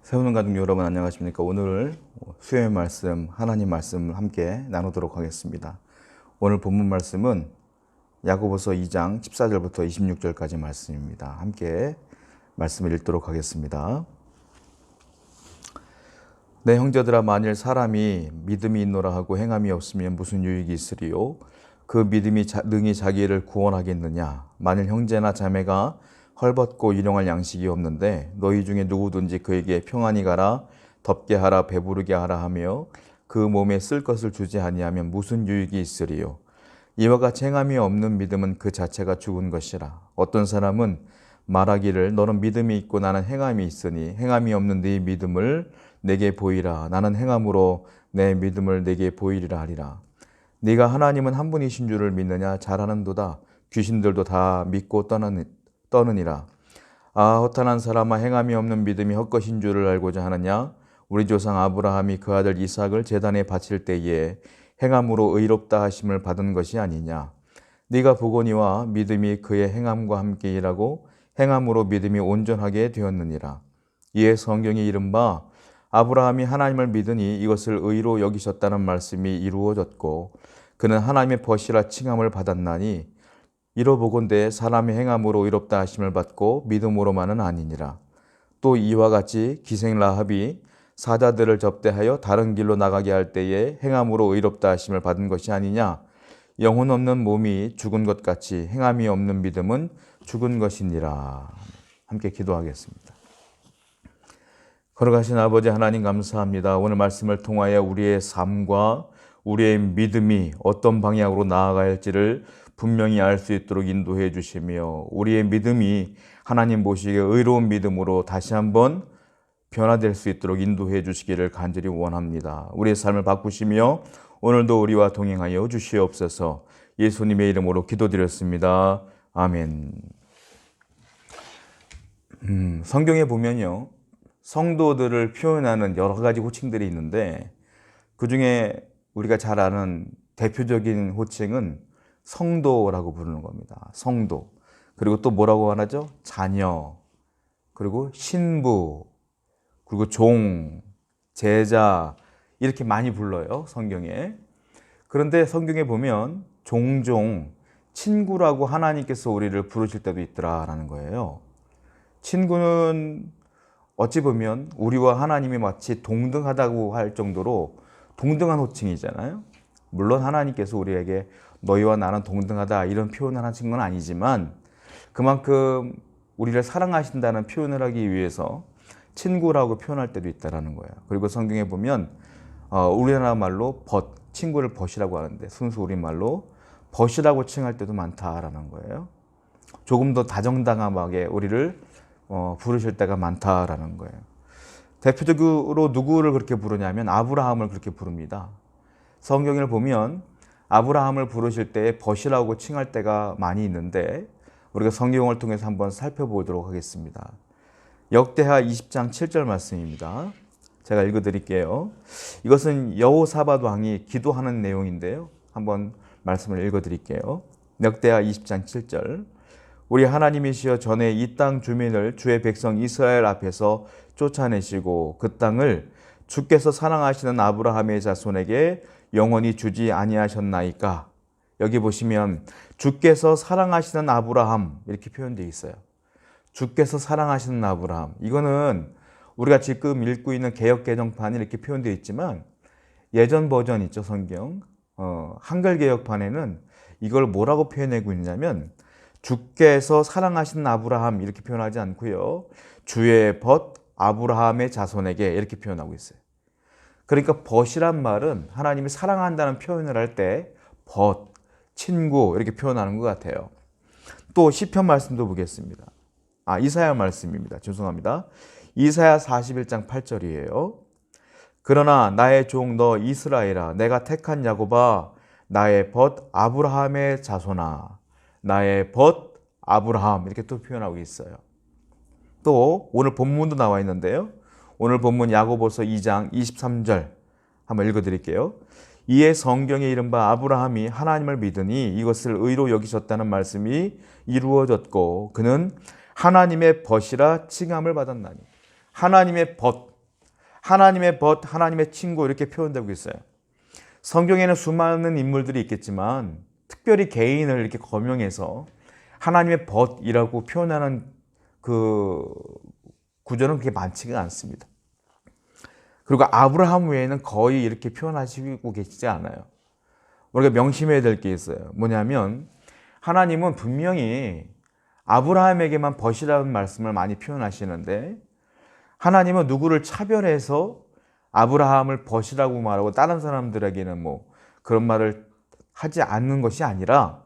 세우는 가족 여러분 안녕하십니까? 오늘 수요일 말씀 하나님 말씀을 함께 나누도록 하겠습니다. 오늘 본문 말씀은 야고보서 2장 14절부터 26절까지 말씀입니다. 함께 말씀을 읽도록 하겠습니다. 내 형제들아, 만일 사람이 믿음이 있노라 하고 행함이 없으면 무슨 유익이 있으리요? 그 믿음이 능히 자기를 구원하겠느냐? 만일 형제나 자매가 헐벗고 일용할 양식이 없는데 너희 중에 누구든지 그에게 평안히 가라, 덥게 하라, 배부르게 하라 하며 그 몸에 쓸 것을 주지 아니하면 무슨 유익이 있으리요? 이와 같이 행함이 없는 믿음은 그 자체가 죽은 것이라. 어떤 사람은 말하기를 너는 믿음이 있고 나는 행함이 있으니 행함이 없는 네 믿음을 내게 보이라. 나는 행함으로 내 믿음을 내게 보이리라 하리라. 네가 하나님은 한 분이신 줄을 믿느냐? 잘하는도다. 귀신들도 다 믿고 떠느니라. 아, 허탄한 사람아, 행함이 없는 믿음이 헛것인 줄을 알고자 하느냐? 우리 조상 아브라함이 그 아들 이삭을 제단에 바칠 때에 행함으로 의롭다 하심을 받은 것이 아니냐? 네가 보거니와 믿음이 그의 행함과 함께 일하고 행함으로 믿음이 온전하게 되었느니라. 이에 성경이 이른바 아브라함이 하나님을 믿으니 이것을 의로 여기셨다는 말씀이 이루어졌고 그는 하나님의 벗이라 칭함을 받았나니 이로보건대 사람의 행함으로 의롭다 하심을 받고 믿음으로만은 아니니라. 또 이와 같이 기생 라합이 사자들을 접대하여 다른 길로 나가게 할 때에 행함으로 의롭다 하심을 받은 것이 아니냐? 영혼 없는 몸이 죽은 것 같이 행함이 없는 믿음은 죽은 것이니라. 함께 기도하겠습니다. 걸어가신 아버지 하나님 감사합니다. 오늘 말씀을 통하여 우리의 삶과 우리의 믿음이 어떤 방향으로 나아가야 할지를 분명히 알 수 있도록 인도해 주시며 우리의 믿음이 하나님 보시기에 의로운 믿음으로 다시 한번 변화될 수 있도록 인도해 주시기를 간절히 원합니다. 우리의 삶을 바꾸시며 오늘도 우리와 동행하여 주시옵소서. 예수님의 이름으로 기도드렸습니다. 아멘. 성경에 보면요, 성도들을 표현하는 여러 가지 호칭들이 있는데 그 중에 우리가 잘 아는 대표적인 호칭은 성도라고 부르는 겁니다. 성도. 그리고 또 뭐라고 하죠? 자녀. 그리고 신부. 그리고 종, 제자. 이렇게 많이 불러요, 성경에. 그런데 성경에 보면 종종 친구라고 하나님께서 우리를 부르실 때도 있더라라는 거예요. 친구는 어찌 보면 우리와 하나님이 마치 동등하다고 할 정도로 동등한 호칭이잖아요. 물론 하나님께서 우리에게 너희와 나는 동등하다 이런 표현을 하신 건 아니지만 그만큼 우리를 사랑하신다는 표현을 하기 위해서 친구라고 표현할 때도 있다는 거예요. 그리고 성경에 보면 우리나라 말로 친구를 벗이라고 하는데 순수 우리말로 벗이라고 칭할 때도 많다라는 거예요. 조금 더 다정다감하게 우리를 부르실 때가 많다라는 거예요. 대표적으로 누구를 그렇게 부르냐면 아브라함을 그렇게 부릅니다. 성경을 보면 아브라함을 부르실 때 벗이라고 칭할 때가 많이 있는데 우리가 성경을 통해서 한번 살펴보도록 하겠습니다. 역대하 20장 7절 말씀입니다. 제가 읽어드릴게요. 이것은 여호사밧 왕이 기도하는 내용인데요. 한번 말씀을 읽어드릴게요. 역대하 20장 7절. 우리 하나님이시여, 전에 이 땅 주민을 주의 백성 이스라엘 앞에서 쫓아내시고 그 땅을 주께서 사랑하시는 아브라함의 자손에게 영원히 주지 아니하셨나이까. 여기 보시면 주께서 사랑하시는 아브라함 이렇게 표현되어 있어요. 주께서 사랑하시는 아브라함. 이거는 우리가 지금 읽고 있는 개역개정판이 이렇게 표현되어 있지만 예전 버전 있죠, 성경. 한글 개역판에는 이걸 뭐라고 표현하고 있냐면 주께서 사랑하시는 아브라함 이렇게 표현하지 않고요. 주의 벗 아브라함의 자손에게 이렇게 표현하고 있어요. 그러니까 벗이란 말은 하나님이 사랑한다는 표현을 할 때 벗, 친구 이렇게 표현하는 것 같아요. 또 시편 말씀도 보겠습니다. 이사야 말씀입니다. 죄송합니다. 이사야 41장 8절이에요. 그러나 나의 종 너 이스라엘아, 내가 택한 야곱아, 나의 벗 아브라함의 자손아, 나의 벗 아브라함 이렇게 또 표현하고 있어요. 또 오늘 본문도 나와 있는데요. 오늘 본문 야고보서 2장 23절 한번 읽어드릴게요. 이에 성경에 이른바 아브라함이 하나님을 믿으니 이것을 의로 여기셨다는 말씀이 이루어졌고 그는 하나님의 벗이라 칭함을 받았나니. 하나님의 벗, 하나님의 벗, 하나님의 친구 이렇게 표현되고 있어요. 성경에는 수많은 인물들이 있겠지만 특별히 개인을 이렇게 거명해서 하나님의 벗이라고 표현하는 그 구절은 그렇게 많지가 않습니다. 그리고 아브라함 외에는 거의 이렇게 표현하시고 계시지 않아요. 우리가 명심해야 될 게 있어요. 뭐냐면 하나님은 분명히 아브라함에게만 벗이라는 말씀을 많이 표현하시는데 하나님은 누구를 차별해서 아브라함을 벗이라고 말하고 다른 사람들에게는 뭐 그런 말을 하지 않는 것이 아니라,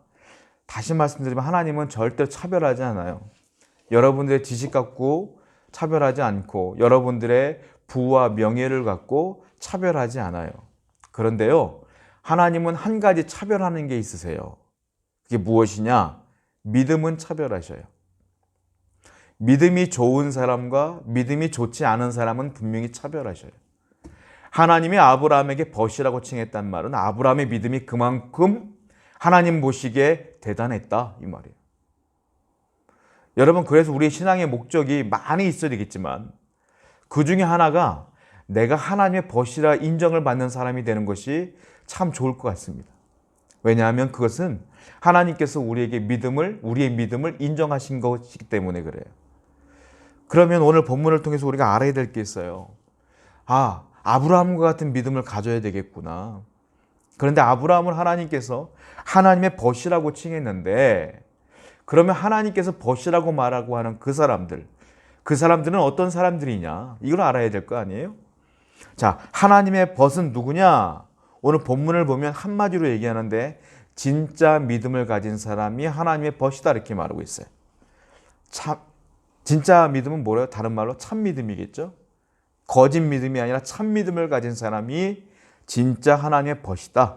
다시 말씀드리면 하나님은 절대로 차별하지 않아요. 여러분들의 지식 갖고 차별하지 않고 여러분들의 부와 명예를 갖고 차별하지 않아요. 그런데요, 하나님은 한 가지 차별하는 게 있으세요. 그게 무엇이냐? 믿음은 차별하셔요. 믿음이 좋은 사람과 믿음이 좋지 않은 사람은 분명히 차별하셔요. 하나님이 아브라함에게 벗이라고 칭했단 말은 아브라함의 믿음이 그만큼 하나님 보시기에 대단했다 이 말이에요. 여러분, 그래서 우리의 신앙의 목적이 많이 있어야 되겠지만 그 중에 하나가 내가 하나님의 벗이라 인정을 받는 사람이 되는 것이 참 좋을 것 같습니다. 왜냐하면 그것은 하나님께서 우리의 믿음을 인정하신 것이기 때문에 그래요. 그러면 오늘 본문을 통해서 우리가 알아야 될 게 있어요. 아브라함과 같은 믿음을 가져야 되겠구나. 그런데 아브라함을 하나님께서 하나님의 벗이라고 칭했는데, 그러면 하나님께서 벗이라고 말하고 하는 그 사람들은 어떤 사람들이냐? 이걸 알아야 될 거 아니에요? 자, 하나님의 벗은 누구냐? 오늘 본문을 보면 한마디로 얘기하는데 진짜 믿음을 가진 사람이 하나님의 벗이다 이렇게 말하고 있어요. 진짜 믿음은 뭐래요? 다른 말로 참 믿음이겠죠? 거짓 믿음이 아니라 참 믿음을 가진 사람이 진짜 하나님의 벗이다.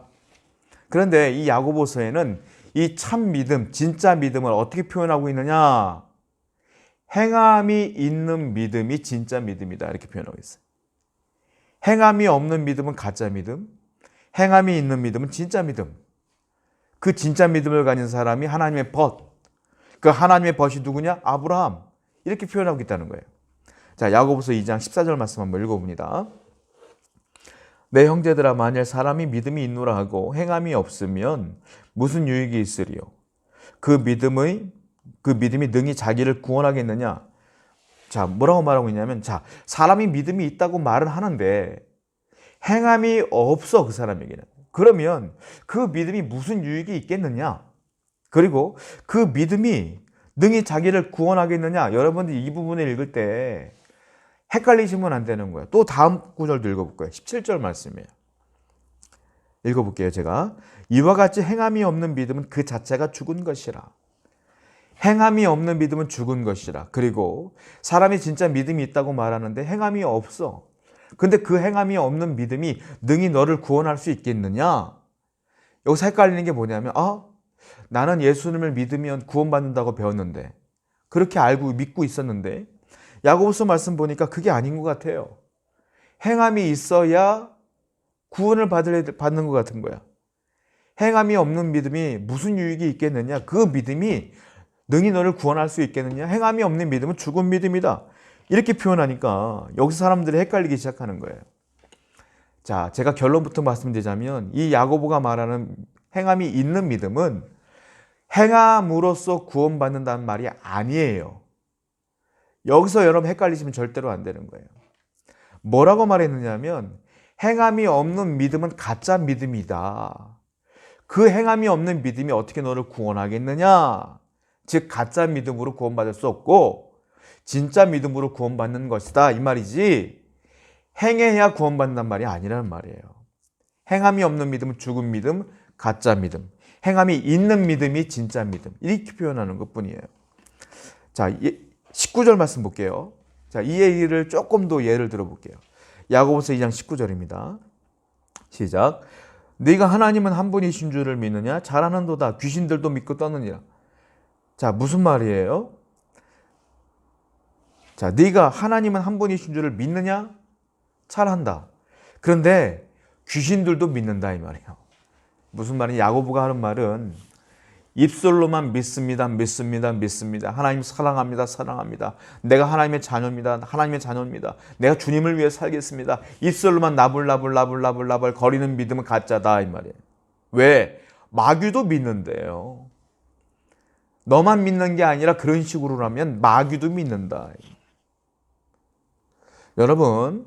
그런데 이 야고보서에는 이 참 믿음, 진짜 믿음을 어떻게 표현하고 있느냐? 행함이 있는 믿음이 진짜 믿음이다 이렇게 표현하고 있어요. 행함이 없는 믿음은 가짜 믿음, 행함이 있는 믿음은 진짜 믿음. 그 진짜 믿음을 가진 사람이 하나님의 벗. 그 하나님의 벗이 누구냐? 아브라함. 이렇게 표현하고 있다는 거예요. 자, 야고보서 2장 14절 말씀 한번 읽어봅니다. 내 형제들아, 만일 사람이 믿음이 있노라 하고 행함이 없으면 무슨 유익이 있으리요? 그 믿음이 능히 자기를 구원하겠느냐? 자, 뭐라고 말하고 있냐면, 자, 사람이 믿음이 있다고 말을 하는데 행함이 없어, 그 사람에게는. 그러면 그 믿음이 무슨 유익이 있겠느냐? 그리고 그 믿음이 능히 자기를 구원하겠느냐? 여러분들 이 부분을 읽을 때 헷갈리시면 안 되는 거예요. 또 다음 구절도 읽어볼 거예요. 17절 말씀이에요. 읽어볼게요, 제가. 이와 같이 행함이 없는 믿음은 그 자체가 죽은 것이라. 행함이 없는 믿음은 죽은 것이라. 그리고 사람이 진짜 믿음이 있다고 말하는데 행함이 없어. 근데 그 행함이 없는 믿음이 능히 너를 구원할 수 있겠느냐? 여기서 헷갈리는 게 뭐냐면, 나는 예수님을 믿으면 구원받는다고 배웠는데, 그렇게 알고 믿고 있었는데, 야고보서 말씀 보니까 그게 아닌 것 같아요. 행함이 있어야 구원을 받는 것 같은 거야. 행함이 없는 믿음이 무슨 유익이 있겠느냐? 그 믿음이 능히 너를 구원할 수 있겠느냐? 행함이 없는 믿음은 죽은 믿음이다. 이렇게 표현하니까 여기서 사람들이 헷갈리기 시작하는 거예요. 자, 제가 결론부터 말씀드리자면 이 야고보가 말하는 행함이 있는 믿음은 행함으로써 구원받는다는 말이 아니에요. 여기서 여러분 헷갈리시면 절대로 안 되는 거예요. 뭐라고 말했느냐면 행함이 없는 믿음은 가짜 믿음이다. 그 행함이 없는 믿음이 어떻게 너를 구원하겠느냐? 즉 가짜 믿음으로 구원받을 수 없고 진짜 믿음으로 구원받는 것이다 이 말이지, 행해야 구원받는단 말이 아니라는 말이에요. 행함이 없는 믿음은 죽은 믿음, 가짜 믿음. 행함이 있는 믿음이 진짜 믿음. 이렇게 표현하는 것뿐이에요. 자, 19절 말씀 볼게요. 자, 이 얘기를 조금 더 예를 들어볼게요. 야고보서 2장 19절입니다. 시작. 네가 하나님은 한 분이신 줄을 믿느냐? 잘하는도다. 귀신들도 믿고 떠느니라. 자, 무슨 말이에요? 자, 네가 하나님은 한 분이신 줄을 믿느냐? 잘한다. 그런데 귀신들도 믿는다 이 말이에요. 무슨 말이냐? 야고보가 하는 말은 입술로만 믿습니다, 믿습니다, 믿습니다. 하나님 사랑합니다, 사랑합니다. 내가 하나님의 자녀입니다, 하나님의 자녀입니다. 내가 주님을 위해 살겠습니다. 입술로만 나불나불 거리는 믿음은 가짜다 이 말이에요. 왜? 마귀도 믿는데요. 너만 믿는 게 아니라 그런 식으로라면 마귀도 믿는다. 여러분,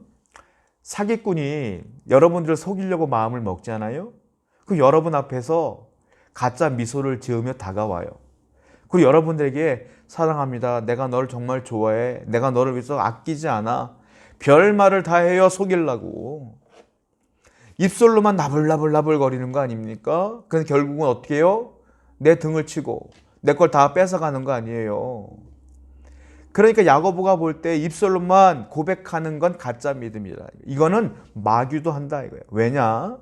사기꾼이 여러분들을 속이려고 마음을 먹잖아요. 그 여러분 앞에서 가짜 미소를 지으며 다가와요. 그리고 여러분들에게 사랑합니다. 내가 너를 정말 좋아해. 내가 너를 위해서 아끼지 않아. 별말을 다 해요. 속이려고. 입술로만 나불나불 거리는 거 아닙니까? 근데 결국은 어떻게 해요? 내 등을 치고 내 걸 다 뺏어가는 거 아니에요. 그러니까 야고보가 볼 때 입술로만 고백하는 건 가짜 믿음이다. 이거는 마귀도 한다 이거예요. 왜냐?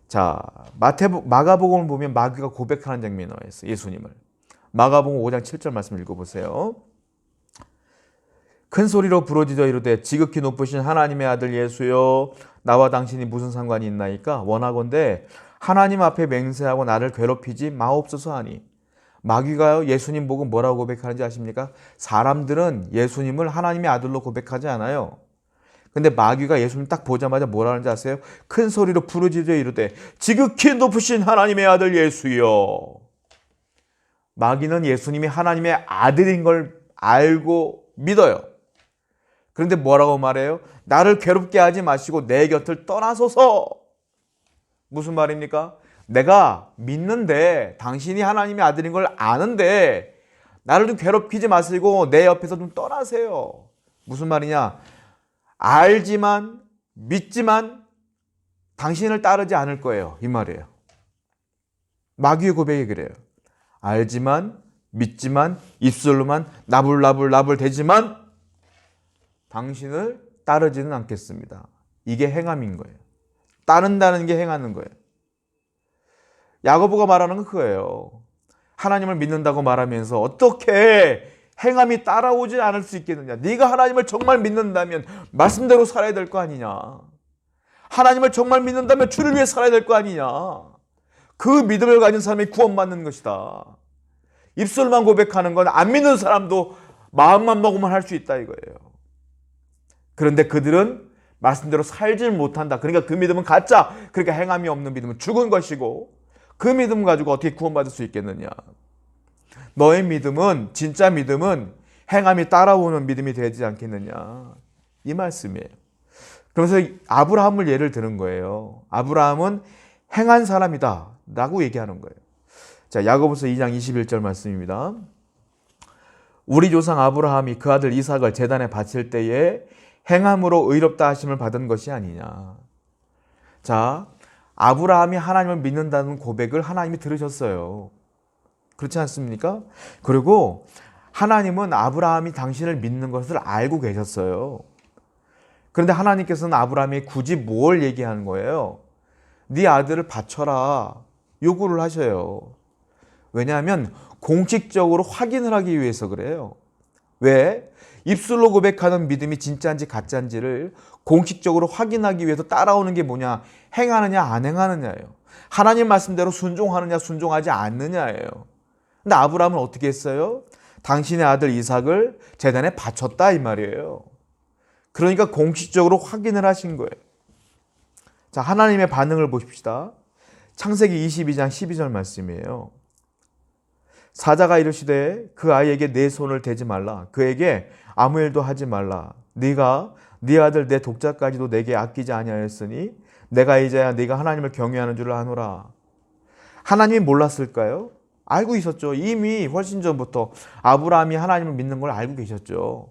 자, 마가복음을 보면 마귀가 고백하는 장면이 나와 있어요. 예수님을. 마가복음 5장 7절 말씀 읽어보세요. 큰 소리로 부르짖어 이르되 지극히 높으신 하나님의 아들 예수여 나와 당신이 무슨 상관이 있나이까? 원하건대 하나님 앞에 맹세하고 나를 괴롭히지 마옵소서 하니. 마귀가요 예수님 보고 뭐라고 고백하는지 아십니까? 사람들은 예수님을 하나님의 아들로 고백하지 않아요. 근데 마귀가 예수님 딱 보자마자 뭐라 하는지 아세요? 큰 소리로 부르짖어 이르되 지극히 높으신 하나님의 아들 예수여. 마귀는 예수님이 하나님의 아들인 걸 알고 믿어요. 그런데 뭐라고 말해요? 나를 괴롭게 하지 마시고 내 곁을 떠나소서. 무슨 말입니까? 내가 믿는데 당신이 하나님의 아들인 걸 아는데 나를 좀 괴롭히지 마시고 내 옆에서 좀 떠나세요. 무슨 말이냐? 알지만 믿지만 당신을 따르지 않을 거예요. 이 말이에요. 마귀의 고백이 그래요. 알지만 믿지만 입술로만 나불 대지만 당신을 따르지는 않겠습니다. 이게 행함인 거예요. 따른다는 게 행하는 거예요. 야고보가 말하는 건 그거예요. 하나님을 믿는다고 말하면서 어떻게 행함이 따라오지 않을 수 있겠느냐. 네가 하나님을 정말 믿는다면 말씀대로 살아야 될 거 아니냐. 하나님을 정말 믿는다면 주를 위해 살아야 될 거 아니냐. 그 믿음을 가진 사람이 구원받는 것이다. 입술만 고백하는 건 안 믿는 사람도 마음만 먹으면 할 수 있다 이거예요. 그런데 그들은 말씀대로 살질 못한다. 그러니까 그 믿음은 가짜. 그러니까 행함이 없는 믿음은 죽은 것이고 그 믿음 가지고 어떻게 구원받을 수 있겠느냐. 너의 믿음은 진짜 믿음은 행함이 따라오는 믿음이 되지 않겠느냐. 이 말씀이에요. 그러면서 아브라함을 예를 드는 거예요. 아브라함은 행한 사람이다 라고 얘기하는 거예요. 자, 야고보서 2장 21절 말씀입니다. 우리 조상 아브라함이 그 아들 이삭을 제단에 바칠 때에 행함으로 의롭다 하심을 받은 것이 아니냐. 자, 아브라함이 하나님을 믿는다는 고백을 하나님이 들으셨어요. 그렇지 않습니까? 그리고 하나님은 아브라함이 당신을 믿는 것을 알고 계셨어요. 그런데 하나님께서는 아브라함이 굳이 뭘 얘기하는 거예요? 네 아들을 바쳐라 요구를 하셔요. 왜냐하면 공식적으로 확인을 하기 위해서 그래요. 왜? 입술로 고백하는 믿음이 진짜인지 가짜인지를 공식적으로 확인하기 위해서 따라오는 게 뭐냐? 행하느냐 안 행하느냐예요. 하나님 말씀대로 순종하느냐 순종하지 않느냐예요. 근데 아브라함은 어떻게 했어요? 당신의 아들 이삭을 제단에 바쳤다 이 말이에요. 그러니까 공식적으로 확인을 하신 거예요. 자, 하나님의 반응을 보십시다. 창세기 22장 12절 말씀이에요. 사자가 이르시되 그 아이에게 내 손을 대지 말라. 그에게 아무 일도 하지 말라. 네가 네 아들 내 독자까지도 내게 아끼지 아니하였으니 내가 이제야 네가 하나님을 경외하는 줄을 아노라. 하나님이 몰랐을까요? 알고 있었죠. 이미 훨씬 전부터 아브라함이 하나님을 믿는 걸 알고 계셨죠.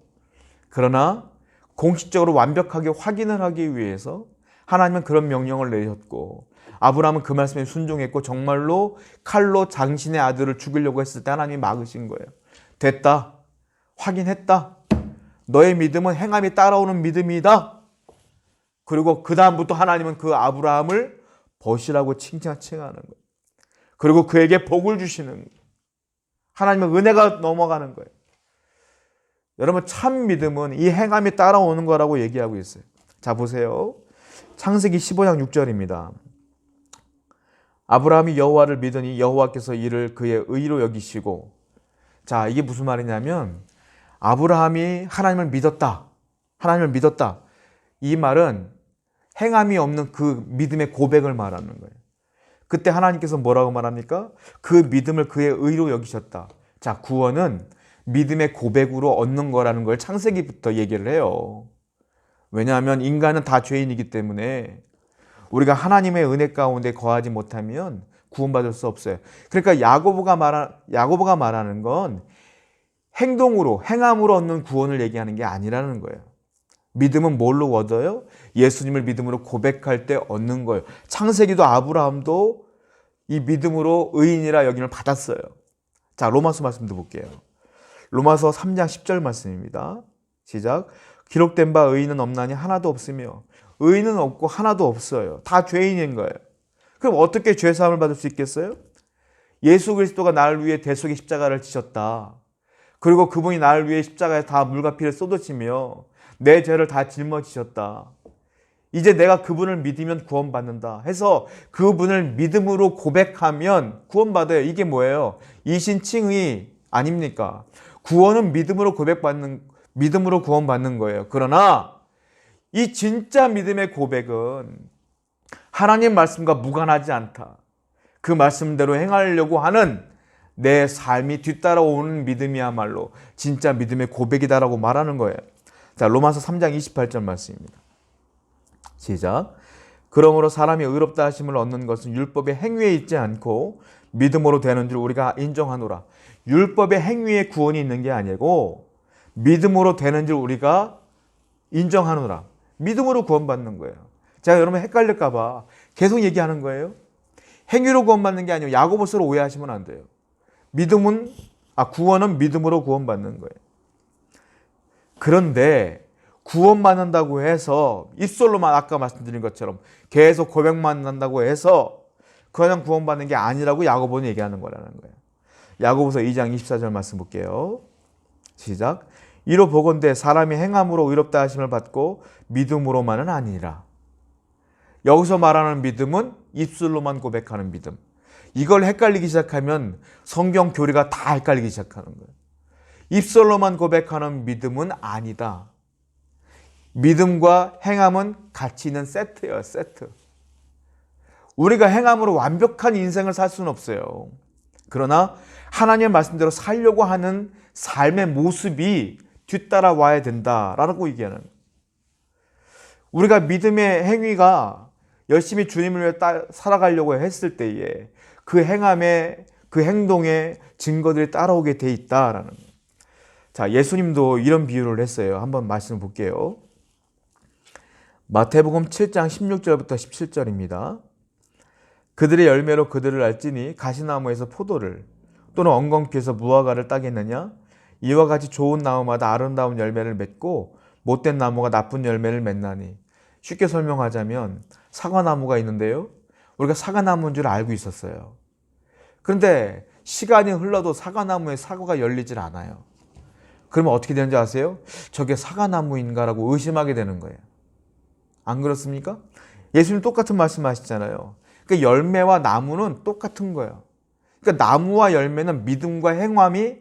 그러나 공식적으로 완벽하게 확인을 하기 위해서 하나님은 그런 명령을 내셨고 아브라함은 그 말씀에 순종했고 정말로 칼로 당신의 아들을 죽이려고 했을 때 하나님이 막으신 거예요. 됐다. 확인했다. 너의 믿음은 행함이 따라오는 믿음이다. 그리고 그 다음부터 하나님은 그 아브라함을 벗이라고 칭찬하는 거예요. 그리고 그에게 복을 주시는 거예요. 하나님의 은혜가 넘어가는 거예요. 여러분 참 믿음은 이 행함이 따라오는 거라고 얘기하고 있어요. 자 보세요. 창세기 15장 6절입니다. 아브라함이 여호와를 믿으니 여호와께서 이를 그의 의로 여기시고. 자, 이게 무슨 말이냐면 아브라함이 하나님을 믿었다. 하나님을 믿었다. 이 말은 행함이 없는 그 믿음의 고백을 말하는 거예요. 그때 하나님께서 뭐라고 말합니까? 그 믿음을 그의 의로 여기셨다. 자, 구원은 믿음의 고백으로 얻는 거라는 걸 창세기부터 얘기를 해요. 왜냐하면 인간은 다 죄인이기 때문에 우리가 하나님의 은혜 가운데 거하지 못하면 구원받을 수 없어요. 그러니까 야고보가 말하는 건 행동으로, 행함으로 얻는 구원을 얘기하는 게 아니라는 거예요. 믿음은 뭘로 얻어요? 예수님을 믿음으로 고백할 때 얻는 거예요. 창세기도 아브라함도 이 믿음으로 의인이라 여김을 받았어요. 자, 로마서 말씀도 볼게요. 로마서 3장 10절 말씀입니다. 시작. 기록된 바 의인은 없나니 하나도 없으며. 의인은 없고 하나도 없어요. 다 죄인인 거예요. 그럼 어떻게 죄사함을 받을 수 있겠어요? 예수 그리스도가 나를 위해 대속의 십자가를 지셨다. 그리고 그분이 나를 위해 십자가에 다 물과 피를 쏟으시며 내 죄를 다 짊어지셨다. 이제 내가 그분을 믿으면 구원받는다 해서 그분을 믿음으로 고백하면 구원받아요. 이게 뭐예요? 이신칭의 아닙니까? 구원은 믿음으로 믿음으로 구원받는 거예요. 그러나 이 진짜 믿음의 고백은 하나님 말씀과 무관하지 않다. 그 말씀대로 행하려고 하는 내 삶이 뒤따라오는 믿음이야말로 진짜 믿음의 고백이다라고 말하는 거예요. 자, 로마서 3장 28절 말씀입니다. 시작. 그러므로 사람이 의롭다 하심을 얻는 것은 율법의 행위에 있지 않고 믿음으로 되는 줄 우리가 인정하노라. 율법의 행위에 구원이 있는 게 아니고 믿음으로 되는 줄 우리가 인정하노라. 믿음으로 구원받는 거예요. 제가 여러분 헷갈릴까 봐 계속 얘기하는 거예요. 행위로 구원받는 게 아니고 야고보서로 오해하시면 안 돼요. 구원은 믿음으로 구원받는 거예요. 그런데 구원받는다고 해서 입술로만 아까 말씀드린 것처럼 계속 고백만 한다고 해서 그냥 구원받는 게 아니라고 야고보는 얘기하는 거라는 거예요. 야고보서 2장 24절 말씀 볼게요. 시작. 이로 보건대 사람이 행함으로 의롭다 하심을 받고 믿음으로만은 아니라. 여기서 말하는 믿음은 입술로만 고백하는 믿음. 이걸 헷갈리기 시작하면 성경 교리가 다 헷갈리기 시작하는 거예요. 입술로만 고백하는 믿음은 아니다. 믿음과 행함은 같이 있는 세트예요. 세트. 우리가 행함으로 완벽한 인생을 살 수는 없어요. 그러나 하나님의 말씀대로 살려고 하는 삶의 모습이 뒤따라와야 된다라고 얘기하는 거예요. 우리가 믿음의 행위가 열심히 주님을 위해 살아가려고 했을 때에 그 행함에, 그 행동에 증거들이 따라오게 돼 있다라는 거예요. 자, 예수님도 이런 비유를 했어요. 한번 말씀을 볼게요. 마태복음 7장 16절부터 17절입니다. 그들의 열매로 그들을 알지니 가시나무에서 포도를 또는 엉겅퀴에서 무화과를 따겠느냐? 이와 같이 좋은 나무마다 아름다운 열매를 맺고 못된 나무가 나쁜 열매를 맺나니. 쉽게 설명하자면 사과나무가 있는데요. 우리가 사과나무인 줄 알고 있었어요. 그런데 시간이 흘러도 사과나무에 사과가 열리질 않아요. 그러면 어떻게 되는지 아세요? 저게 사과나무인가라고 의심하게 되는 거예요. 안 그렇습니까? 예수님 똑같은 말씀 하시잖아요. 그러니까 열매와 나무는 똑같은 거예요. 그러니까 나무와 열매는 믿음과 행함이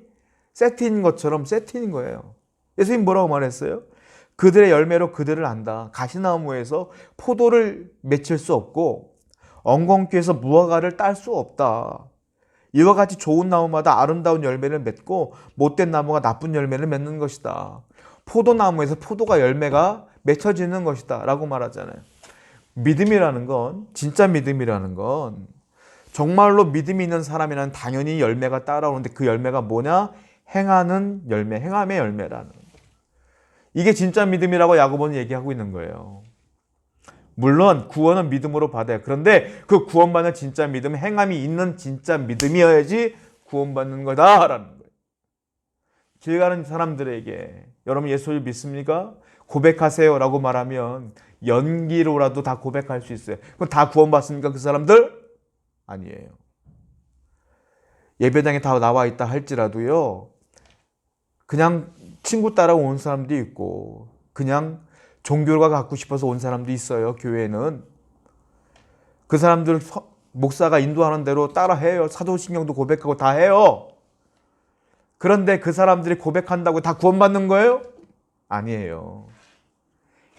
세트인 것처럼 세트인 거예요. 예수님 뭐라고 말했어요? 그들의 열매로 그들을 안다. 가시나무에서 포도를 맺힐 수 없고 엉겅퀴에서 무화과를 딸 수 없다. 이와 같이 좋은 나무마다 아름다운 열매를 맺고 못된 나무가 나쁜 열매를 맺는 것이다. 포도나무에서 포도가 열매가 맺혀지는 것이다 라고 말하잖아요. 믿음이라는 건, 진짜 믿음이라는 건 정말로 믿음이 있는 사람이란 당연히 열매가 따라오는데 그 열매가 뭐냐? 행하는 열매, 행함의 열매라는 거예요. 이게 진짜 믿음이라고 야고보는 얘기하고 있는 거예요. 물론 구원은 믿음으로 받아요. 그런데 그 구원받는 진짜 믿음, 행함이 있는 진짜 믿음이어야지 구원받는 거다라는 거예요. 길 가는 사람들에게 여러분 예수를 믿습니까? 고백하세요 라고 말하면 연기로라도 다 고백할 수 있어요. 그럼 다 구원받습니까? 그 사람들? 아니에요. 예배당에 다 나와 있다 할지라도요. 그냥 친구 따라 온 사람도 있고 그냥 종교가 갖고 싶어서 온 사람도 있어요. 교회는. 그 사람들 목사가 인도하는 대로 따라 해요. 사도신경도 고백하고 다 해요. 그런데 그 사람들이 고백한다고 다 구원받는 거예요? 아니에요.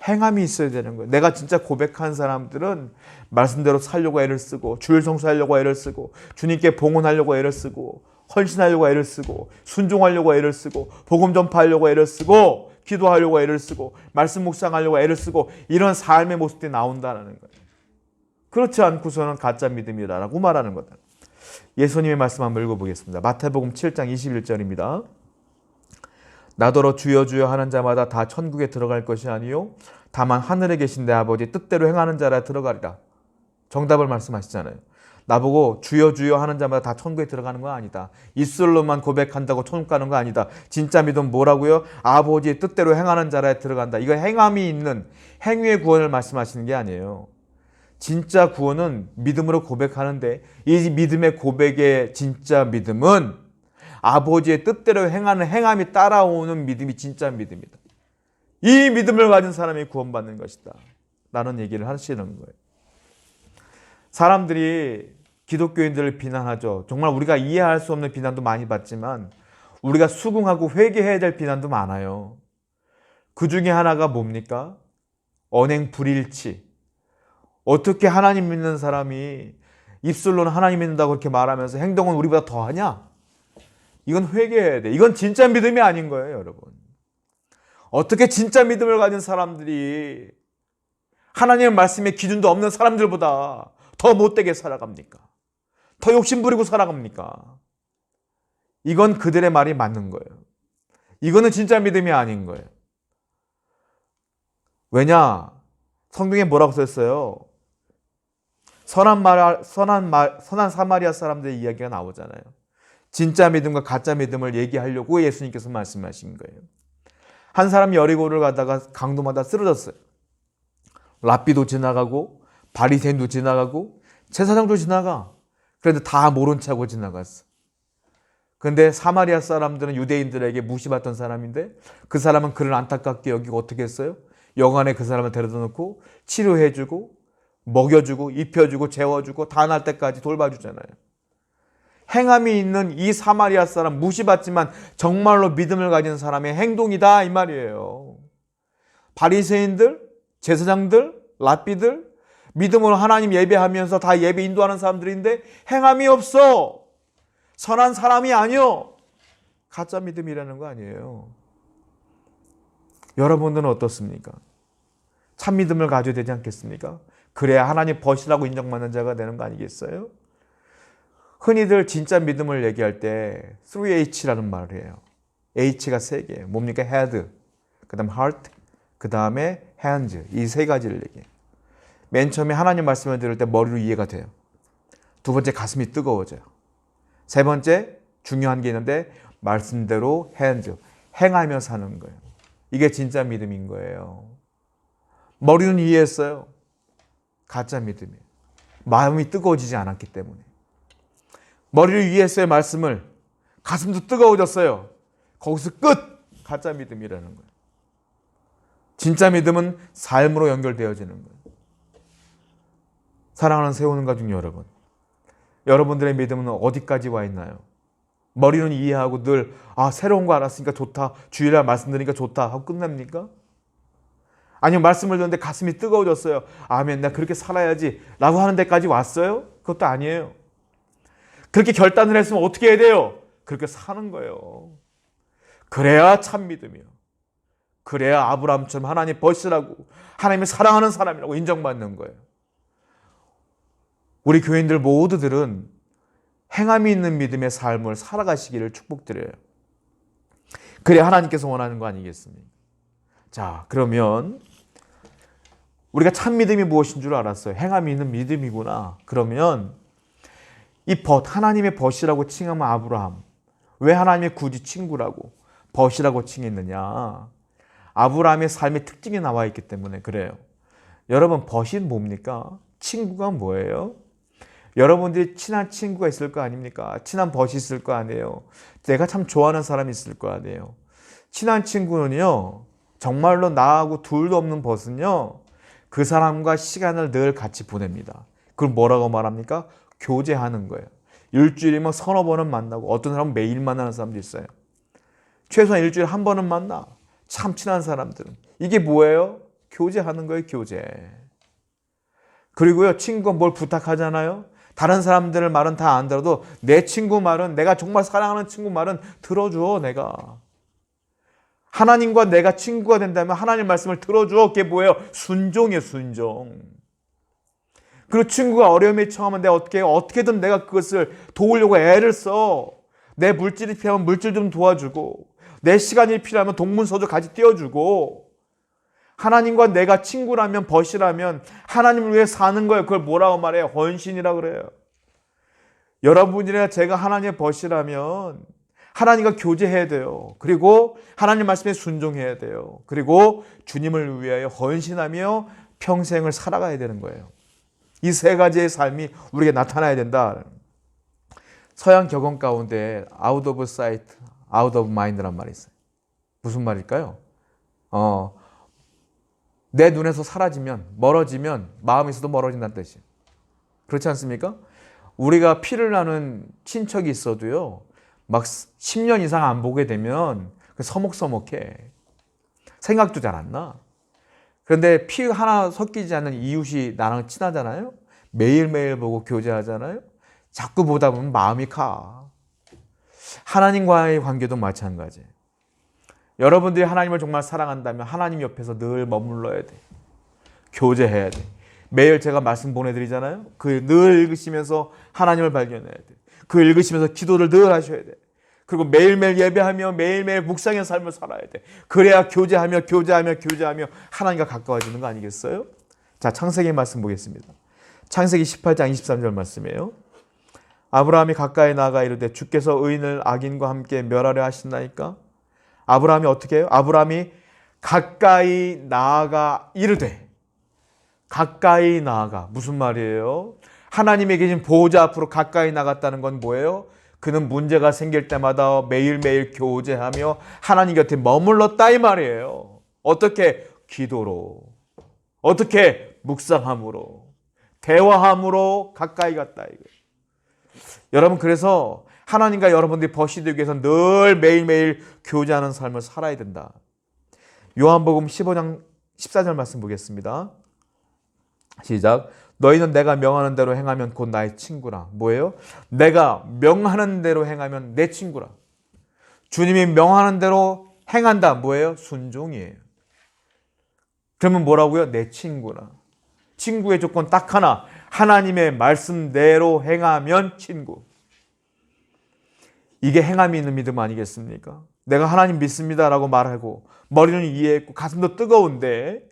행함이 있어야 되는 거예요. 내가 진짜 고백한 사람들은 말씀대로 살려고 애를 쓰고, 주일 성수하려고 애를 쓰고, 주님께 봉헌하려고 애를 쓰고, 헌신하려고 애를 쓰고, 순종하려고 애를 쓰고, 복음 전파하려고 애를 쓰고, 기도하려고 애를 쓰고, 말씀 묵상하려고 애를 쓰고, 이런 삶의 모습들이 나온다는 거예요. 그렇지 않고서는 가짜 믿음이라고 말하는 거다. 예수님의 말씀 한번 읽어보겠습니다. 마태복음 7장 21절입니다. 나더러 주여 주여 하는 자마다 다 천국에 들어갈 것이 아니요 다만 하늘에 계신 내 아버지 뜻대로 행하는 자라 들어가리라. 정답을 말씀하시잖아요. 나보고 주여 주여 하는 자마다 다 천국에 들어가는 거 아니다. 입술로만 고백한다고 천국 가는 거 아니다. 진짜 믿음 뭐라고요? 아버지의 뜻대로 행하는 자라에 들어간다. 이거 행함이 있는 행위의 구원을 말씀하시는 게 아니에요. 진짜 구원은 믿음으로 고백하는데 이 믿음의 고백의 진짜 믿음은 아버지의 뜻대로 행하는 행함이 따라오는 믿음이 진짜 믿음이다. 이 믿음을 가진 사람이 구원받는 것이다. 라는 얘기를 하시는 거예요. 사람들이 기독교인들을 비난하죠. 정말 우리가 이해할 수 없는 비난도 많이 받지만 우리가 수긍하고 회개해야 될 비난도 많아요. 그 중에 하나가 뭡니까? 언행 불일치. 어떻게 하나님 믿는 사람이 입술로는 하나님 믿는다고 그렇게 말하면서 행동은 우리보다 더하냐? 이건 회개해야 돼. 이건 진짜 믿음이 아닌 거예요, 여러분. 어떻게 진짜 믿음을 가진 사람들이 하나님의 말씀에 기준도 없는 사람들보다 더 못되게 살아갑니까? 더 욕심부리고 살아갑니까? 이건 그들의 말이 맞는 거예요. 이거는 진짜 믿음이 아닌 거예요. 왜냐? 성경에 뭐라고 썼어요? 선한 사마리아 사람들의 이야기가 나오잖아요. 진짜 믿음과 가짜 믿음을 얘기하려고 예수님께서 말씀하신 거예요. 한 사람이 여리고를 가다가 강도마다 쓰러졌어요. 랍비도 지나가고 바리새인도 지나가고 제사장도 지나가. 그런데 다 모른 척하고 지나갔어. 그런데 사마리아 사람들은 유대인들에게 무시받던 사람인데 그 사람은 그를 안타깝게 여기고 어떻게 했어요? 영안에 그 사람을 데려다 놓고 치료해주고 먹여주고 입혀주고 재워주고 다 날 때까지 돌봐주잖아요. 행함이 있는 이 사마리아 사람, 무시받지만 정말로 믿음을 가진 사람의 행동이다 이 말이에요. 바리새인들, 제사장들, 랍비들 믿음으로 하나님 예배하면서 다 예배 인도하는 사람들인데 행함이 없어. 선한 사람이 아니요. 가짜 믿음이라는 거 아니에요. 여러분들은 어떻습니까? 참 믿음을 가져야 되지 않겠습니까? 그래야 하나님 벗이라고 인정받는 자가 되는 거 아니겠어요? 흔히들 진짜 믿음을 얘기할 때 3H라는 말을 해요. H가 3개예요. 뭡니까? Head, 그 다음 Heart, 그 다음에 Hands. 이 3가지를 얘기해요. 맨 처음에 하나님 말씀을 들을 때 머리로 이해가 돼요. 두 번째 가슴이 뜨거워져요. 세 번째 중요한 게 있는데 말씀대로 Hands, 행하며 사는 거예요. 이게 진짜 믿음인 거예요. 머리는 이해했어요. 가짜 믿음이에요. 마음이 뜨거워지지 않았기 때문에. 머리를 이해했어요. 말씀을. 가슴도 뜨거워졌어요. 거기서 끝! 가짜 믿음이라는 거예요. 진짜 믿음은 삶으로 연결되어지는 거예요. 사랑하는 세우는 가족 여러분. 여러분들의 믿음은 어디까지 와 있나요? 머리는 이해하고 늘 새로운 거 알았으니까 좋다. 주일날 말씀 드리니까 좋다 하고 끝납니까? 아니면 말씀을 듣는데 가슴이 뜨거워졌어요. 아멘, 나 그렇게 살아야지 라고 하는 데까지 왔어요? 그것도 아니에요. 그렇게 결단을 했으면 어떻게 해야 돼요? 그렇게 사는 거예요. 그래야 참 믿음이요. 그래야 아브라함처럼 하나님 벗이라고 하나님을 사랑하는 사람이라고 인정받는 거예요. 우리 교인들 모두들은 행함이 있는 믿음의 삶을 살아가시기를 축복드려요. 그래야 하나님께서 원하는 거 아니겠습니까? 자, 그러면 우리가 참 믿음이 무엇인 줄 알았어요. 행함이 있는 믿음이구나. 그러면 이 벗, 하나님의 벗이라고 칭하면 아브라함. 왜 하나님의 굳이 친구라고 벗이라고 칭했느냐. 아브라함의 삶의 특징이 나와 있기 때문에 그래요. 여러분, 벗이 뭡니까? 친구가 뭐예요? 여러분들이 친한 친구가 있을 거 아닙니까? 친한 벗이 있을 거 아니에요. 내가 참 좋아하는 사람이 있을 거 아니에요. 친한 친구는요, 정말로 나하고 둘도 없는 벗은요, 그 사람과 시간을 늘 같이 보냅니다. 그걸 뭐라고 말합니까? 교제하는 거예요. 일주일이면 서너 번은 만나고 어떤 사람은 매일 만나는 사람도 있어요. 최소한 일주일에 한 번은 만나. 참 친한 사람들은. 이게 뭐예요? 교제하는 거예요, 교제. 그리고요, 친구가 뭘 부탁하잖아요. 다른 사람들 말은 다 안 들어도 내 친구 말은, 내가 정말 사랑하는 친구 말은 들어줘, 내가. 하나님과 내가 친구가 된다면 하나님 말씀을 들어줘. 그게 뭐예요? 순종이에요, 순종. 그리고 친구가 어려움에 처하면 내가 어떻게든 내가 그것을 도우려고 애를 써. 내 물질이 필요하면 물질 좀 도와주고, 내 시간이 필요하면 동문서주 같이 띄워주고. 하나님과 내가 친구라면, 벗이라면 하나님을 위해 사는 거예요. 그걸 뭐라고 말해요? 헌신이라고 그래요. 여러분이나 제가 하나님의 벗이라면 하나님과 교제해야 돼요. 그리고 하나님 말씀에 순종해야 돼요. 그리고 주님을 위하여 헌신하며 평생을 살아가야 되는 거예요. 이 세 가지의 삶이 우리에게 나타나야 된다. 서양 격언 가운데 out of sight, out of mind란 말이 있어요. 무슨 말일까요? 내 눈에서 사라지면, 멀어지면 마음에서도 멀어진다는 뜻이에요. 그렇지 않습니까? 우리가 피를 나눈 친척이 있어도요, 막 10년 이상 안 보게 되면 서먹서먹해. 생각도 잘 안 나. 그런데 피 하나 섞이지 않는 이웃이 나랑 친하잖아요? 매일매일 보고 교제하잖아요? 자꾸 보다 보면 마음이 가. 하나님과의 관계도 마찬가지예요. 여러분들이 하나님을 정말 사랑한다면 하나님 옆에서 늘 머물러야 돼. 교제해야 돼. 매일 제가 말씀 보내드리잖아요. 그 늘 읽으시면서 하나님을 발견해야 돼. 그 읽으시면서 기도를 늘 하셔야 돼. 그리고 매일매일 예배하며 매일매일 묵상의 삶을 살아야 돼. 그래야 교제하며 하나님과 가까워지는 거 아니겠어요? 자, 창세기 말씀 보겠습니다. 창세기 18장 23절 말씀이에요. 아브라함이 가까이 나아가 이르되 주께서 의인을 악인과 함께 멸하려 하신다니까. 아브라함이 어떻게 해요? 아브라함이 가까이 나아가 이르되. 가까이 나아가. 무슨 말이에요? 하나님의 계신 보호자 앞으로 가까이 나갔다는 건 뭐예요? 그는 문제가 생길 때마다 매일매일 교제하며 하나님 곁에 머물렀다 이 말이에요. 어떻게? 기도로. 어떻게? 묵상함으로. 대화함으로 가까이 갔다 이거예요. 여러분, 그래서 하나님과 여러분들이 벗이 되기 위해서 늘 매일매일 교제하는 삶을 살아야 된다. 요한복음 15장 14절 말씀 보겠습니다. 시작. 너희는 내가 명하는 대로 행하면 곧 나의 친구라. 뭐예요? 내가 명하는 대로 행하면 내 친구라. 주님이 명하는 대로 행한다. 뭐예요? 순종이에요. 그러면 뭐라고요? 내 친구라. 친구의 조건 딱 하나. 하나님의 말씀대로 행하면 친구. 이게 행함이 있는 믿음 아니겠습니까? 내가 하나님 믿습니다라고 말하고 머리는 이해했고 가슴도 뜨거운데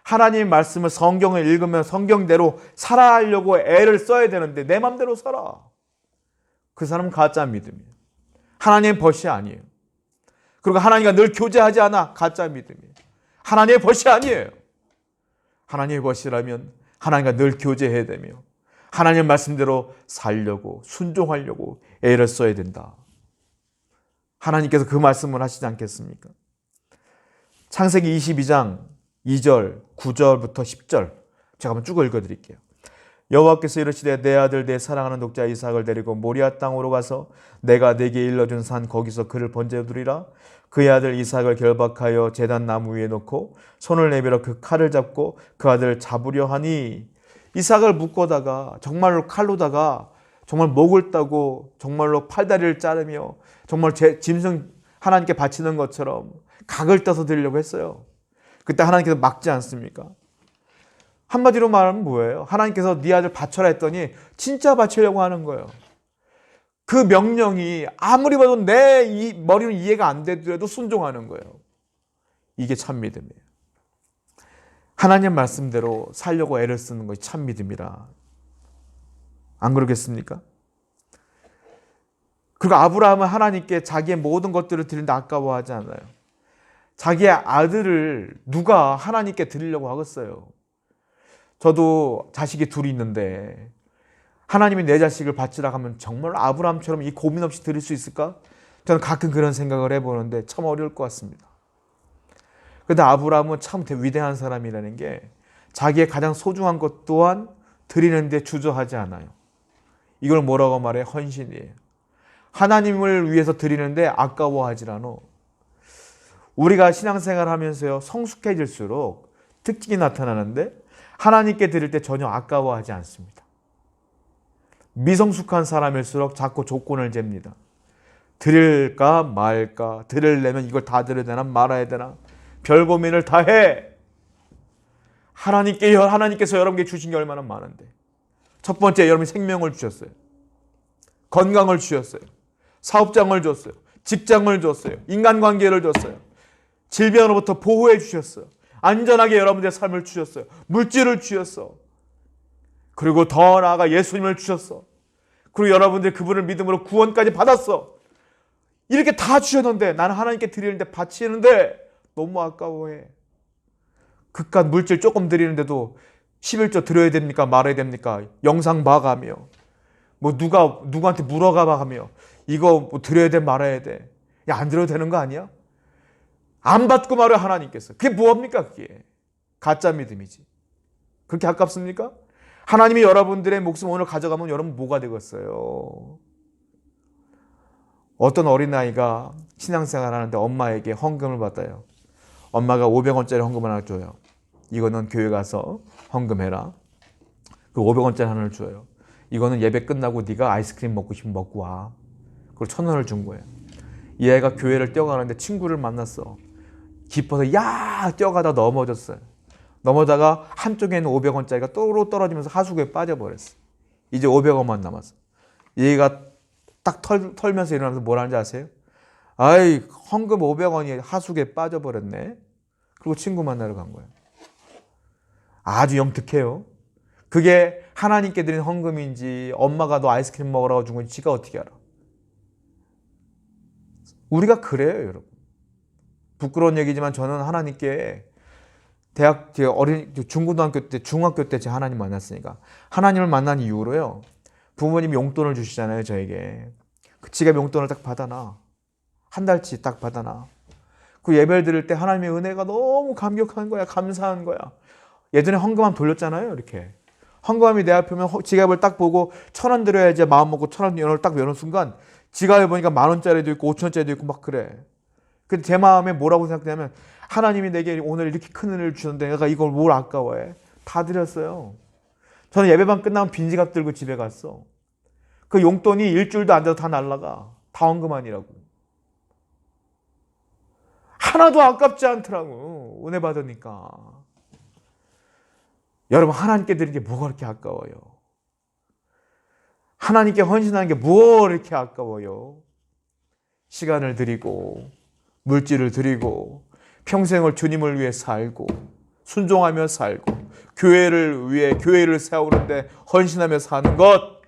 하나님의 말씀을 성경을 읽으면 성경대로 살아가려고 애를 써야 되는데 내 맘대로 살아. 그 사람은 가짜 믿음이에요. 하나님의 벗이 아니에요. 그리고 하나님과 늘 교제하지 않아. 가짜 믿음이에요. 하나님의 벗이 아니에요. 하나님의 벗이라면 하나님과 늘 교제해야 되며 하나님의 말씀대로 살려고 순종하려고 애를 써야 된다. 하나님께서 그 말씀을 하시지 않겠습니까? 창세기 22장 2절, 9절부터 10절 제가 한번 쭉 읽어드릴게요. 여호와께서 이르시되 내 아들 내 사랑하는 독자 이삭을 데리고 모리아 땅으로 가서 내가 내게 일러준 산 거기서 그를 번제두리라. 그의 아들 이삭을 결박하여 제단 나무 위에 놓고 손을 내밀어 그 칼을 잡고 그 아들을 잡으려 하니 이삭을 묶어다가 정말로 칼로다가 정말 목을 따고 정말로 팔다리를 자르며 정말 제 짐승 하나님께 바치는 것처럼 각을 떠서 드리려고 했어요. 그때 하나님께서 막지 않습니까? 한마디로 말하면 뭐예요? 하나님께서 네 아들 바쳐라 했더니 진짜 바치려고 하는 거예요. 그 명령이 아무리 봐도 내 머리는 이해가 안 되더라도 순종하는 거예요. 이게 참 믿음이에요. 하나님 말씀대로 살려고 애를 쓰는 것이 참 믿음이라. 안 그러겠습니까? 그리고 아브라함은 하나님께 자기의 모든 것들을 드리는데 아까워하지 않아요. 자기의 아들을 누가 하나님께 드리려고 하겠어요. 저도 자식이 둘이 있는데 하나님이 내 자식을 바치라 하면 정말 아브라함처럼 이 고민 없이 드릴 수 있을까? 저는 가끔 그런 생각을 해보는데 참 어려울 것 같습니다. 그런데 아브라함은 참 위대한 사람이라는 게 자기의 가장 소중한 것 또한 드리는데 주저하지 않아요. 이걸 뭐라고 말해? 헌신이에요. 하나님을 위해서 드리는데 아까워하지 않아. 우리가 신앙생활 하면서요, 성숙해질수록 특징이 나타나는데 하나님께 드릴 때 전혀 아까워하지 않습니다. 미성숙한 사람일수록 자꾸 조건을 잽니다. 드릴까 말까, 드리려면 이걸 다 드려야 되나 말아야 되나, 별 고민을 다 해. 하나님께서 여러분께 주신 게 얼마나 많은데. 첫 번째, 여러분이 생명을 주셨어요. 건강을 주셨어요. 사업장을 줬어요. 직장을 줬어요. 인간관계를 줬어요. 질병으로부터 보호해 주셨어요. 안전하게 여러분들의 삶을 주셨어요. 물질을 주셨어. 그리고 더 나아가 예수님을 주셨어. 그리고 여러분들이 그분을 믿음으로 구원까지 받았어. 이렇게 다 주셨는데 나는 하나님께 드리는데 바치는데 너무 아까워해. 그깟 물질 조금 드리는데도 11조 드려야 됩니까? 말아야 됩니까? 영상 봐가며 뭐 누구한테 물어가 봐가며 이거 뭐 드려야 돼 말아야 돼. 야, 안 드려도 되는 거 아니야? 안 받고 말아요, 하나님께서. 그게 뭐합니까? 그게 가짜 믿음이지. 그렇게 아깝습니까? 하나님이 여러분들의 목숨 오늘 가져가면 여러분 뭐가 되겠어요? 어떤 어린아이가 신앙생활 하는데 엄마에게 헌금을 받아요. 엄마가 500원짜리 헌금을 하나 줘요. 이거는 교회 가서 헌금해라. 그 500원짜리 하나를 줘요. 이거는 예배 끝나고 네가 아이스크림 먹고 싶으면 먹고 와. 그걸 1000원을 준 거예요. 이 애가 교회를 뛰어가는데 친구를 만났어. 깊어서 야 뛰어가다 넘어졌어요. 넘어다가 한쪽에 있는 500원짜리가 또로 떨어지면서 하수구에 빠져버렸어. 이제 500원만 남았어. 얘가 딱 털면서 일어나면서 뭘 하는지 아세요? 아이, 헌금 500원이 하수구에 빠져버렸네. 그리고 친구 만나러 간 거예요. 아주 영특해요. 그게 하나님께 드린 헌금인지 엄마가 너 아이스크림 먹으라고 준 건지 지가 어떻게 알아? 우리가 그래요, 여러분. 부끄러운 얘기지만 저는 하나님께 중고등학교 때, 중학교 때 제가 하나님 만났으니까 하나님을 만난 이후로요, 부모님이 용돈을 주시잖아요, 저에게. 그 지갑 용돈을 딱 받아놔. 한 달치 딱 받아놔. 그 예배를 드릴 때 하나님의 은혜가 너무 감격한 거야. 감사한 거야. 예전에 헌금함 돌렸잖아요, 이렇게. 헌금함이 내 앞에 오면 지갑을 딱 보고 1000원 드려야지 마음 먹고 1000원 딱 여는 순간 지갑에 보니까 10,000원짜리도 있고 5,000원짜리도 있고 막 그래. 근데 제 마음에 뭐라고 생각되냐면 하나님이 내게 오늘 이렇게 큰 은혜를 주셨는데 내가 이걸 뭘 아까워해. 다 드렸어요. 저는 예배방 끝나면 빈 지갑 들고 집에 갔어. 그 용돈이 일주일도 안 돼도 다 날라가. 다 헌금하니라고. 하나도 아깝지 않더라고. 은혜 받으니까. 여러분, 하나님께 드린 게 뭐가 그렇게 아까워요? 하나님께 헌신하는 게 뭐 이렇게 아까워요? 시간을 드리고 물질을 드리고 평생을 주님을 위해 살고 순종하며 살고 교회를 위해 교회를 세우는데 헌신하며 사는 것,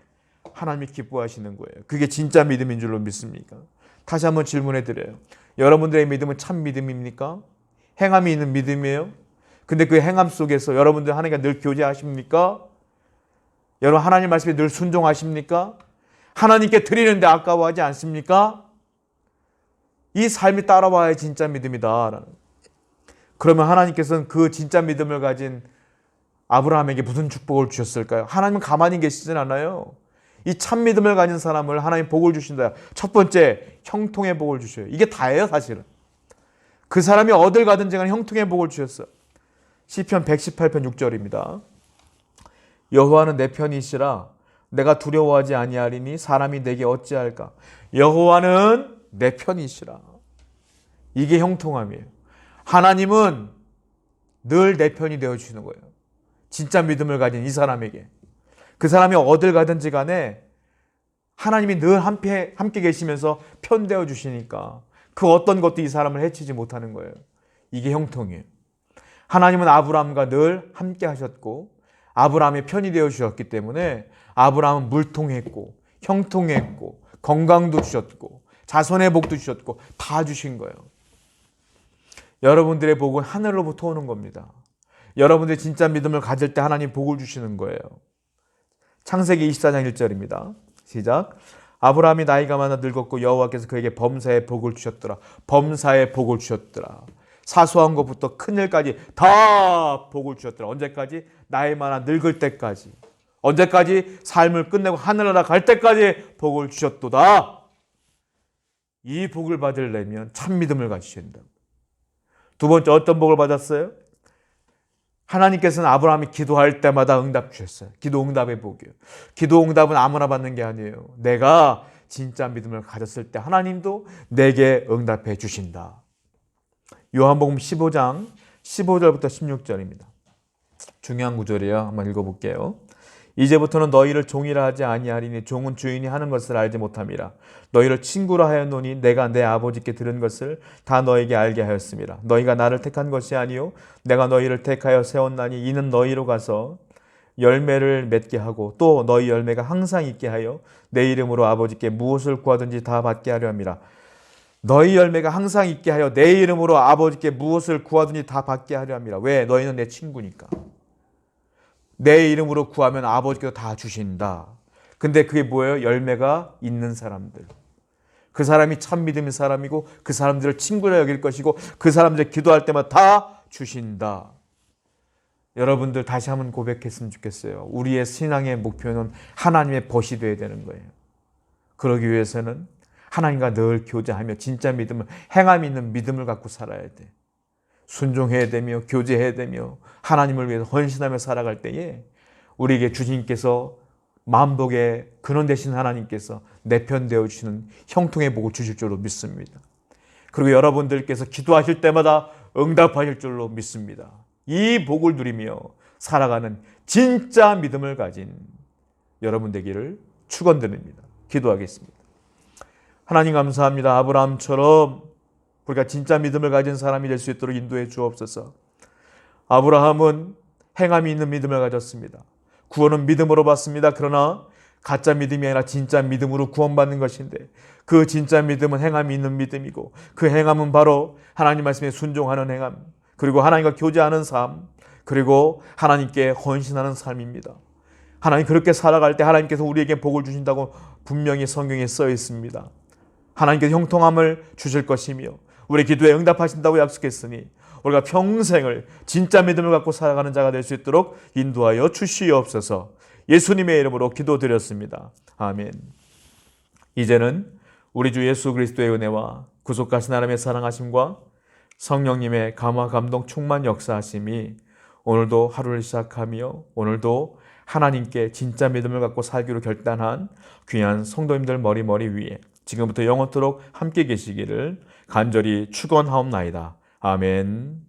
하나님이 기뻐하시는 거예요. 그게 진짜 믿음인 줄로 믿습니까? 다시 한번 질문해 드려요. 여러분들의 믿음은 참 믿음입니까? 행함이 있는 믿음이에요? 근데 그 행함 속에서 여러분들 하나님과 늘 교제하십니까? 여러분 하나님 말씀에 늘 순종하십니까? 하나님께 드리는데 아까워하지 않습니까? 이 삶이 따라와야 진짜 믿음이다. 그러면 하나님께서는 그 진짜 믿음을 가진 아브라함에게 무슨 축복을 주셨을까요? 하나님은 가만히 계시진 않아요. 이 참 믿음을 가진 사람을 하나님 복을 주신다. 첫 번째, 형통의 복을 주셔요. 이게 다예요, 사실은. 그 사람이 어딜 가든지 간에 형통의 복을 주셨어요. 시편 118편 6절입니다. 여호와는 내 편이시라 내가 두려워하지 아니하리니 사람이 내게 어찌할까. 여호와는 내 편이시라. 이게 형통함이에요. 하나님은 늘 내 편이 되어주시는 거예요. 진짜 믿음을 가진 이 사람에게. 그 사람이 어딜 가든지 간에 하나님이 늘 함께 계시면서 편되어 주시니까 그 어떤 것도 이 사람을 해치지 못하는 거예요. 이게 형통이에요. 하나님은 아브라함과 늘 함께 하셨고 아브라함의 편이 되어 주셨기 때문에 아브라함은 물통했고 형통했고 건강도 주셨고 자손의 복도 주셨고 다 주신 거예요. 여러분들의 복은 하늘로부터 오는 겁니다. 여러분들이 진짜 믿음을 가질 때 하나님 복을 주시는 거예요. 창세기 24장 1절입니다. 시작. 아브라함이 나이가 많아 늙었고 여호와께서 그에게 범사의 복을 주셨더라. 범사의 복을 주셨더라. 사소한 것부터 큰 일까지 다 복을 주셨더라. 언제까지? 나이 많아 늙을 때까지. 언제까지? 삶을 끝내고 하늘나라 갈 때까지 복을 주셨도다. 이 복을 받으려면 참 믿음을 가지셔야 된다. 두 번째, 어떤 복을 받았어요? 하나님께서는 아브라함이 기도할 때마다 응답 주셨어요. 기도 응답의 복이에요. 기도 응답은 아무나 받는 게 아니에요. 내가 진짜 믿음을 가졌을 때 하나님도 내게 응답해 주신다. 요한복음 15장 15절부터 16절입니다. 중요한 구절이에요. 한번 읽어볼게요. 이제부터는 너희를 종이라 하지 아니하리니 종은 주인이 하는 것을 알지 못함이라. 너희를 친구라 하였노니 내가 내 아버지께 들은 것을 다 너에게 알게 하였음이라. 너희가 나를 택한 것이 아니요 내가 너희를 택하여 세웠나니 이는 너희로 가서 열매를 맺게 하고 또 너희 열매가 항상 있게 하여 내 이름으로 아버지께 무엇을 구하든지 다 받게 하려 함이라. 너희 열매가 항상 있게 하여 내 이름으로 아버지께 무엇을 구하든지 다 받게 하려 함이라. 왜? 너희는 내 친구니까. 내 이름으로 구하면 아버지께서 다 주신다. 근데 그게 뭐예요? 열매가 있는 사람들. 그 사람이 참 믿음의 사람이고 그 사람들을 친구라 여길 것이고 그 사람들 기도할 때마다 다 주신다. 여러분들 다시 한번 고백했으면 좋겠어요. 우리의 신앙의 목표는 하나님의 벗이 되어야 되는 거예요. 그러기 위해서는 하나님과 늘 교제하며 진짜 믿음을, 행함 있는 믿음을 갖고 살아야 돼. 순종해야 되며 교제해야 되며 하나님을 위해서 헌신하며 살아갈 때에 우리에게 주님께서 만복의 근원 되신 하나님께서 내 편 되어주시는 형통의 복을 주실 줄로 믿습니다. 그리고 여러분들께서 기도하실 때마다 응답하실 줄로 믿습니다. 이 복을 누리며 살아가는 진짜 믿음을 가진 여러분 되기를 축원드립니다. 기도하겠습니다. 하나님 감사합니다. 아브라함처럼 우리가 진짜 믿음을 가진 사람이 될 수 있도록 인도해 주옵소서. 아브라함은 행함이 있는 믿음을 가졌습니다. 구원은 믿음으로 받습니다. 그러나 가짜 믿음이 아니라 진짜 믿음으로 구원받는 것인데 그 진짜 믿음은 행함이 있는 믿음이고 그 행함은 바로 하나님 말씀에 순종하는 행함, 그리고 하나님과 교제하는 삶, 그리고 하나님께 헌신하는 삶입니다. 하나님 그렇게 살아갈 때 하나님께서 우리에게 복을 주신다고 분명히 성경에 써 있습니다. 하나님께서 형통함을 주실 것이며 우리 기도에 응답하신다고 약속했으니 우리가 평생을 진짜 믿음을 갖고 살아가는 자가 될 수 있도록 인도하여 주시옵소서. 예수님의 이름으로 기도드렸습니다. 아멘. 이제는 우리 주 예수 그리스도의 은혜와 구속하신 하나님의 사랑하심과 성령님의 감화 감동 충만 역사하심이 오늘도 하루를 시작하며 오늘도 하나님께 진짜 믿음을 갖고 살기로 결단한 귀한 성도님들 머리 위에 지금부터 영원토록 함께 계시기를 간절히 축원하옵나이다. 아멘.